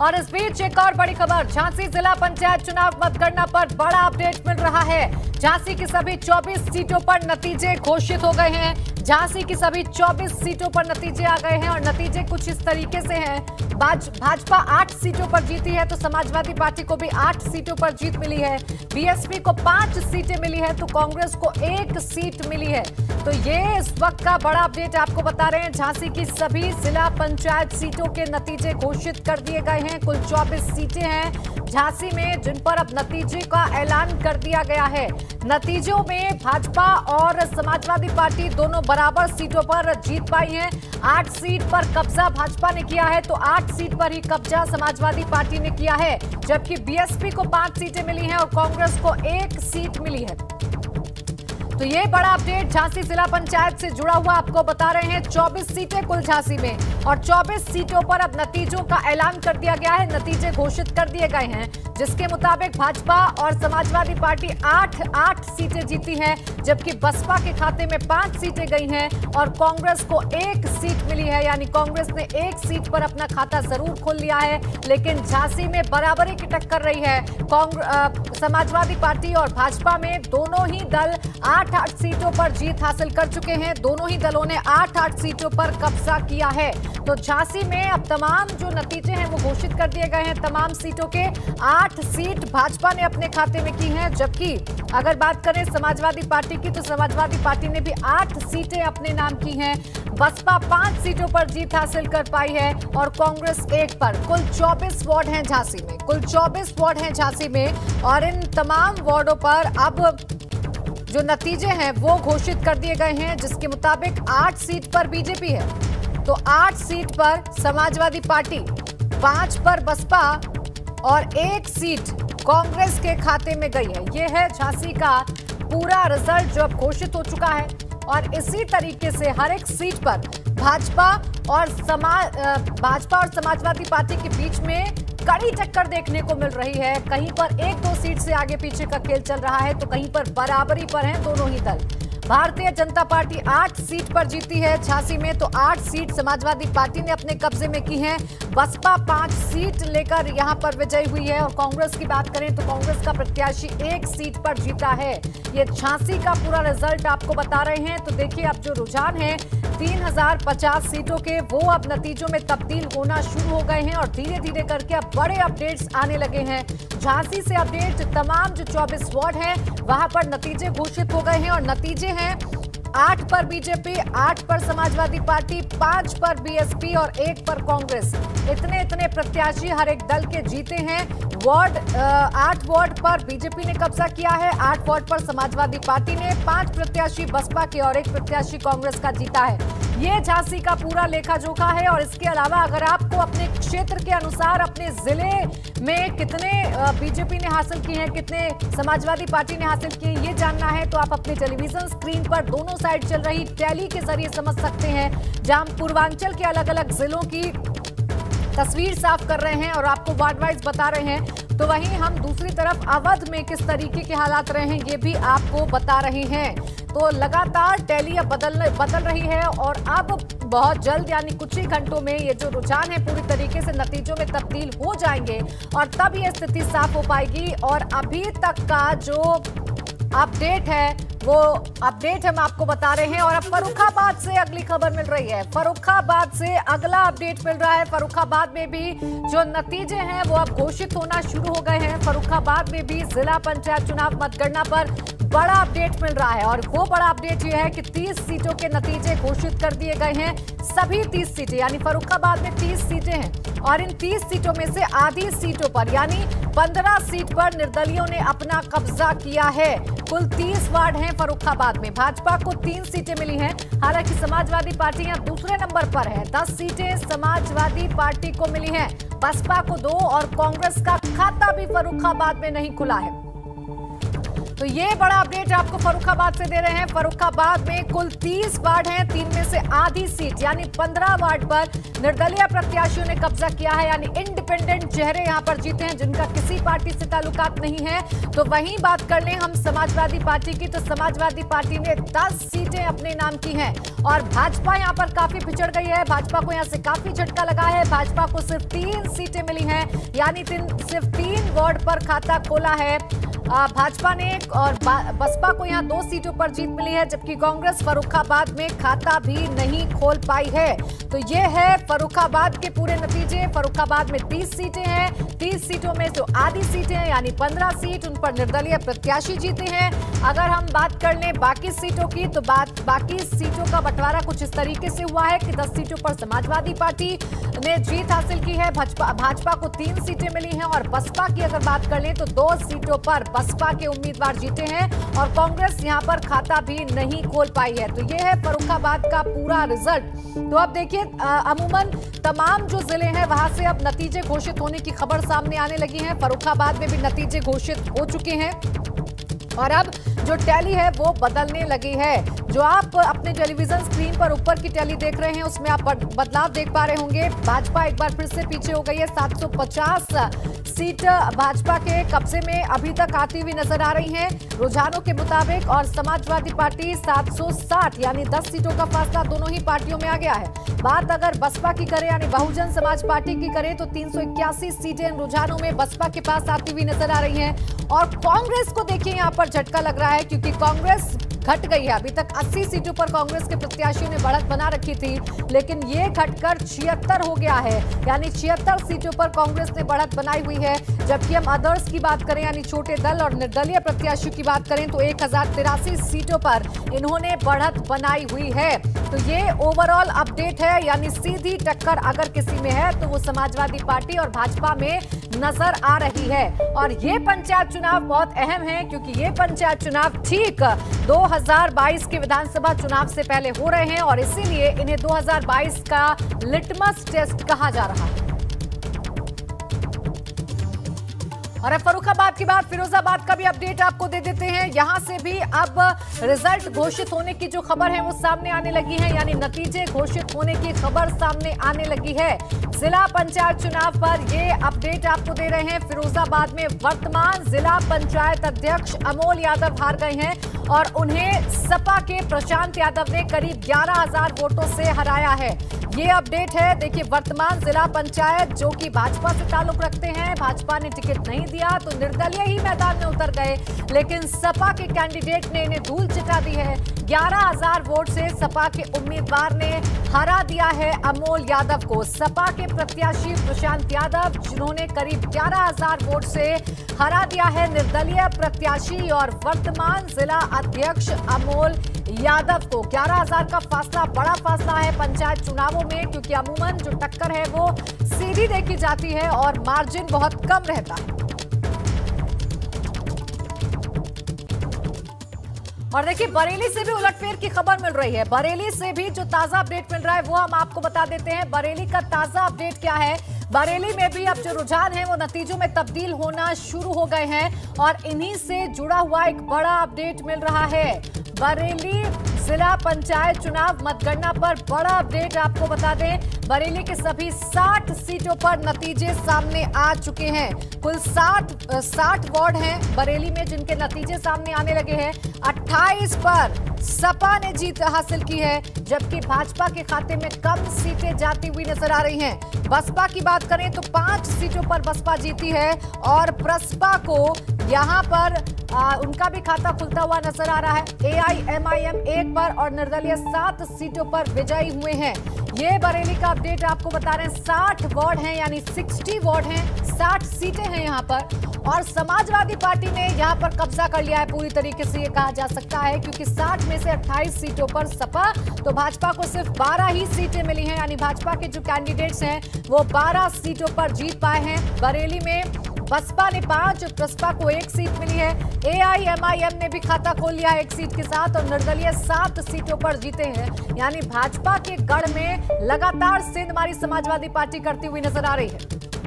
और इस बीच एक और बड़ी खबर, झांसी जिला पंचायत चुनाव मतगणना पर बड़ा अपडेट मिल रहा है। झांसी की सभी 24 सीटों पर नतीजे घोषित हो गए हैं। झांसी की सभी 24 सीटों पर नतीजे आ गए हैं और नतीजे कुछ इस तरीके से हैं। भाजपा 8 सीटों पर जीती है तो समाजवादी पार्टी को भी 8 सीटों पर जीत मिली है। बीएसपी को 5 सीटें मिली है तो कांग्रेस को 1 सीट मिली है। तो ये इस वक्त का बड़ा अपडेट आपको बता रहे हैं। झांसी की सभी जिला पंचायत सीटों के नतीजे घोषित कर दिए गए हैं। कुल 24 सीटें हैं झांसी में जिन पर अब नतीजे का ऐलान कर दिया गया है। नतीजों में भाजपा और समाजवादी पार्टी दोनों बराबर सीटों पर जीत पाई है। 8 सीट पर कब्जा भाजपा ने किया है तो 8 सीट पर ही कब्जा समाजवादी पार्टी ने किया है, जबकि बीएसपी को 5 सीटें मिली हैं और कांग्रेस को 1 सीट मिली है। तो ये बड़ा अपडेट झांसी जिला पंचायत से जुड़ा हुआ आपको बता रहे हैं। 24 सीटें कुल झांसी में और 24 सीटों पर अब नतीजों का ऐलान कर दिया गया है। नतीजे घोषित कर दिए गए हैं जिसके मुताबिक भाजपा और समाजवादी पार्टी 8 सीटें जीती हैं, जबकि बसपा के खाते में 5 सीटें गई हैं और कांग्रेस को 1 सीट मिली है। यानी कांग्रेस ने 1 सीट पर अपना खाता जरूर खोल लिया है, लेकिन झांसी में बराबरी की टक्कर रही है। समाजवादी पार्टी और भाजपा में दोनों ही दल 8 सीटों पर जीत हासिल कर चुके हैं। दोनों ही दलों ने 8 सीटों पर कब्जा किया है। तो झांसी में अब तमाम जो नतीजे हैं वो घोषित कर दिए गए हैं। तमाम सीटों के 8 सीट भाजपा ने अपने खाते में की हैं, जबकि अगर बात करें समाजवादी पार्टी की तो समाजवादी पार्टी ने भी 8 सीटें अपने नाम की हैं। बसपा 5 सीटों पर जीत हासिल कर पाई है और कांग्रेस 1 पर। कुल 24 वार्ड हैं झांसी में, कुल 24 वार्ड हैं झांसी में और इन तमाम वार्डों पर अब जो नतीजे हैं वो घोषित कर दिए गए हैं, जिसके मुताबिक 8 सीट पर बीजेपी है तो 8 सीट पर समाजवादी पार्टी, 5 पर बसपा और 1 सीट कांग्रेस के खाते में गई है। ये है झांसी का पूरा रिजल्ट जो अब घोषित हो चुका है और इसी तरीके से हर एक सीट पर भाजपा और समाजवादी पार्टी के बीच में कड़ी टक्कर देखने को मिल रही है। कहीं पर 1-2 सीट से आगे पीछे का खेल चल रहा है तो कहीं पर बराबरी पर हैं दोनों ही दल। भारतीय जनता पार्टी 8 सीट पर जीती है झांसी में तो 8 सीट समाजवादी पार्टी ने अपने कब्जे में की हैं। बसपा 5 सीट लेकर यहां पर विजयी हुई है और कांग्रेस की बात करें तो कांग्रेस का प्रत्याशी 1 सीट पर जीता है। ये झांसी का पूरा रिजल्ट आपको बता रहे हैं। तो देखिए अब जो रुझान है 3050 सीटों के वो अब नतीजों में तब्दील होना शुरू हो गए हैं और धीरे धीरे करके अब बड़े अपडेट्स आने लगे हैं। झांसी से अपडेट तमाम जो 24 वार्ड हैं वहां पर नतीजे घोषित हो गए हैं और नतीजे हैं 8 पर बीजेपी, 8 पर समाजवादी पार्टी, 5 पर बीएसपी और 1 पर कांग्रेस। इतने प्रत्याशी हर एक दल के जीते हैं। 8 वार्ड पर बीजेपी ने कब्जा किया है, 8 वार्ड पर समाजवादी पार्टी ने, 5 प्रत्याशी बसपा के और 1 प्रत्याशी कांग्रेस का जीता है। ये झांसी का पूरा लेखा जोखा है और इसके अलावा अगर आपको अपने क्षेत्र के अनुसार अपने जिले में कितने बीजेपी ने हासिल किए हैं, कितने समाजवादी पार्टी ने हासिल किए ये जानना है तो आप अपने टेलीविजन स्क्रीन पर दोनों साइड चल रही टैली के जरिए समझ सकते हैं, जहां पूर्वांचल के अलग अलग जिलों की तस्वीर साफ कर रहे हैं और आपको वार्ड वाइज बता रहे हैं। तो वहीं हम दूसरी तरफ अवध में किस तरीके के हालात रहे हैं ये भी आपको बता रहे हैं। तो लगातार टैली अब बदल रही है और अब बहुत जल्द यानी कुछ ही घंटों में ये जो रुझान है पूरी तरीके से नतीजों में तब्दील हो जाएंगे और तब ये स्थिति साफ हो पाएगी। और अभी तक का जो अपडेट है वो अपडेट हम आपको बता रहे हैं। और अब फर्रुखाबाद से अगली खबर मिल रही है। फर्रुखाबाद से अगला अपडेट मिल रहा है। फर्रुखाबाद में भी जो नतीजे हैं वो अब घोषित होना शुरू हो गए हैं। फर्रुखाबाद में भी जिला पंचायत चुनाव मतगणना पर बड़ा अपडेट मिल रहा है और वो बड़ा अपडेट ये है कि 30 सीटों के नतीजे घोषित कर दिए गए हैं। सभी 30 सीटें यानी फर्रुखाबाद में 30 सीटें हैं और इन 30 सीटों में से आधी सीटों पर यानी 15 सीट पर निर्दलियों ने अपना कब्जा किया है। कुल 30 वार्ड हैं फर्रुखाबाद में। भाजपा को 3 सीटें मिली हैं, हालांकि समाजवादी पार्टी यहां दूसरे नंबर पर है। 10 सीटें समाजवादी पार्टी को मिली हैं, बसपा को 2 और कांग्रेस का खाता भी फर्रुखाबाद में नहीं खुला है। तो ये बड़ा अपडेट आपको फर्रुखाबाद से दे रहे हैं। फर्रुखाबाद में कुल 30 वार्ड हैं, 3 में से आधी सीट यानी 15 वार्ड पर निर्दलीय प्रत्याशियों ने कब्जा किया है, यानी इंडिपेंडेंट चेहरे यहां पर जीते हैं जिनका किसी पार्टी से ताल्लुकात नहीं है। तो वहीं बात कर लें हम समाजवादी पार्टी की, तो समाजवादी पार्टी ने 10 सीटें अपने नाम की हैं और भाजपा यहां पर काफी पिछड़ गई है। भाजपा को यहां से काफी झटका लगा है। भाजपा को सिर्फ 3 सीटें मिली हैं, यानी सिर्फ 3 वार्ड पर खाता खोला है भाजपा ने, और बसपा को यहां 2 सीटों पर जीत मिली है, जबकि कांग्रेस फर्रुखाबाद में खाता भी नहीं खोल पाई है। तो ये है फर्रुखाबाद के पूरे नतीजे। फर्रुखाबाद में 30 सीटें हैं, 30 सीटों में जो आधी सीटें हैं यानी 15 सीट उन पर निर्दलीय प्रत्याशी जीते हैं। अगर हम बात कर लें बाकी सीटों की, तो बाकी सीटों का बंटवारा कुछ इस तरीके से हुआ है कि 10 सीटों पर समाजवादी पार्टी ने जीत हासिल की है, भाजपा को 3 सीटें मिली हैं, और बसपा की अगर बात कर लें तो 2 सीटों पर बसपा के उम्मीदवार जीते हैं और कांग्रेस यहां पर खाता भी नहीं खोल पाई है। तो यह है फर्रुखाबाद का पूरा रिजल्ट। तो अब देखिए अमूमन तमाम जो जिले हैं वहां से अब नतीजे घोषित होने की खबर सामने आने लगी है। फर्रुखाबाद में भी नतीजे घोषित हो चुके हैं और अब जो टैली है वो बदलने लगी है। जो आप अपने टेलीविजन स्क्रीन पर ऊपर की टैली देख रहे हैं उसमें आप बदलाव देख पा रहे होंगे। भाजपा एक बार फिर से पीछे हो गई है, 750 सीट भाजपा के कब्जे में अभी तक आती हुई नजर आ रही हैं रुझानों के मुताबिक, और समाजवादी पार्टी 760 यानी 10 सीटों का फासला दोनों ही पार्टियों में आ गया है। बात अगर बसपा की करें यानी बहुजन समाज पार्टी की करें तो 381 सीटें इन रुझानों में बसपा के पास आती हुई नजर आ रही हैं, और कांग्रेस को देखिए यहां पर झटका लग रहा है क्योंकि कांग्रेस घट गई है। अभी तक 80 सीटों पर कांग्रेस के प्रत्याशियों ने बढ़त बना रखी थी, लेकिन ये घटकर 76 हो गया है, यानी 76 सीटों पर कांग्रेस ने बढ़त बनाई हुई है। जबकि हम अदर्स की बात करें यानी छोटे दल और निर्दलीय प्रत्याशियों की बात करें तो 1083 सीटों पर इन्होंने बढ़त बनाई हुई है। तो ये ओवरऑल अपडेट है, यानी सीधी टक्कर अगर किसी में है तो वो समाजवादी पार्टी और भाजपा में नजर आ रही है। और ये पंचायत चुनाव बहुत अहम है क्योंकि ये पंचायत चुनाव ठीक 2022 के विधानसभा चुनाव से पहले हो रहे हैं और इसीलिए इन्हें 2022 का लिटमस टेस्ट कहा जा रहा है। और अब फर्रुखाबाद के बाद फिरोजाबाद का भी अपडेट आपको दे देते हैं। यहां से भी अब रिजल्ट घोषित होने की जो खबर है वो सामने आने लगी है, यानी नतीजे घोषित होने की खबर सामने आने लगी है। जिला पंचायत चुनाव पर ये अपडेट आपको दे रहे हैं। फिरोजाबाद में वर्तमान जिला पंचायत अध्यक्ष अमोल यादव हार गए हैं और उन्हें सपा के प्रशांत यादव ने करीब 11,000 वोटों से हराया है। ये अपडेट है। देखिए वर्तमान जिला पंचायत जो कि भाजपा से ताल्लुक रखते हैं, भाजपा ने टिकट नहीं दिया तो निर्दलीय ही मैदान में उतर गए, लेकिन सपा के कैंडिडेट ने इन्हें धूल चिटा दी है। 11,000 वोट से सपा के उम्मीदवार ने हरा दिया है अमोल यादव को। सपा के प्रत्याशी प्रशांत यादव जिन्होंने करीब 11,000 वोट से हरा दिया है निर्दलीय प्रत्याशी और वर्तमान जिला अध्यक्ष अमोल यादव को। 11,000 का फासला बड़ा फासला है पंचायत चुनावों में, क्योंकि अमूमन जो टक्कर है वो सीधी देखी जाती है और मार्जिन बहुत कम रहता है। और देखिए बरेली से भी उलटफेर की खबर मिल रही है। बरेली से भी जो ताजा अपडेट मिल रहा है वो हम आपको बता देते हैं। बरेली का ताजा अपडेट क्या है? बरेली में भी अब जो रुझान है वो नतीजों में तब्दील होना शुरू हो गए हैं और इन्हीं से जुड़ा हुआ एक बड़ा अपडेट मिल रहा है। बरेली जिला पंचायत चुनाव मतगणना पर बड़ा अपडेट आपको बता दें। बरेली के सभी 60 सीटों पर नतीजे सामने आ चुके हैं। कुल 60 वार्ड हैं बरेली में जिनके नतीजे सामने आने लगे हैं। 28 पर सपा ने जीत हासिल की है, जबकि भाजपा के खाते में कम सीटें जाती हुई नजर आ रही हैं। बसपा की बात करें तो 5 सीटों पर बसपा जीती है और प्रसपा को यहां पर उनका भी खाता खुलता हुआ नजर आ रहा है। AIMIM 1 पर और निर्दलीय 7 सीटों पर विजयी हुए हैं। ये बरेली का अपडेट आपको बता रहे हैं। 60 वार्ड हैं यानी 60 वार्ड हैं, 60 सीटें हैं यहाँ पर, और समाजवादी पार्टी ने यहाँ पर कब्जा कर लिया है पूरी तरीके से ये कहा जा सकता है, क्योंकि 60 में से 28 सीटों पर सपा, तो भाजपा को सिर्फ 12 ही सीटें मिली हैं, यानी भाजपा के जो कैंडिडेट्स हैं वो 12 सीटों पर जीत पाए हैं। बरेली में बसपा ने 5, प्रसपा को 1 सीट मिली है। AIMIM ने भी खाता खोल लिया 1 सीट के साथ और निर्दलीय 7 सीटों पर जीते हैं, यानी भाजपा के गढ़ में लगातार सेंध हमारी समाजवादी पार्टी करती हुई नजर आ रही है।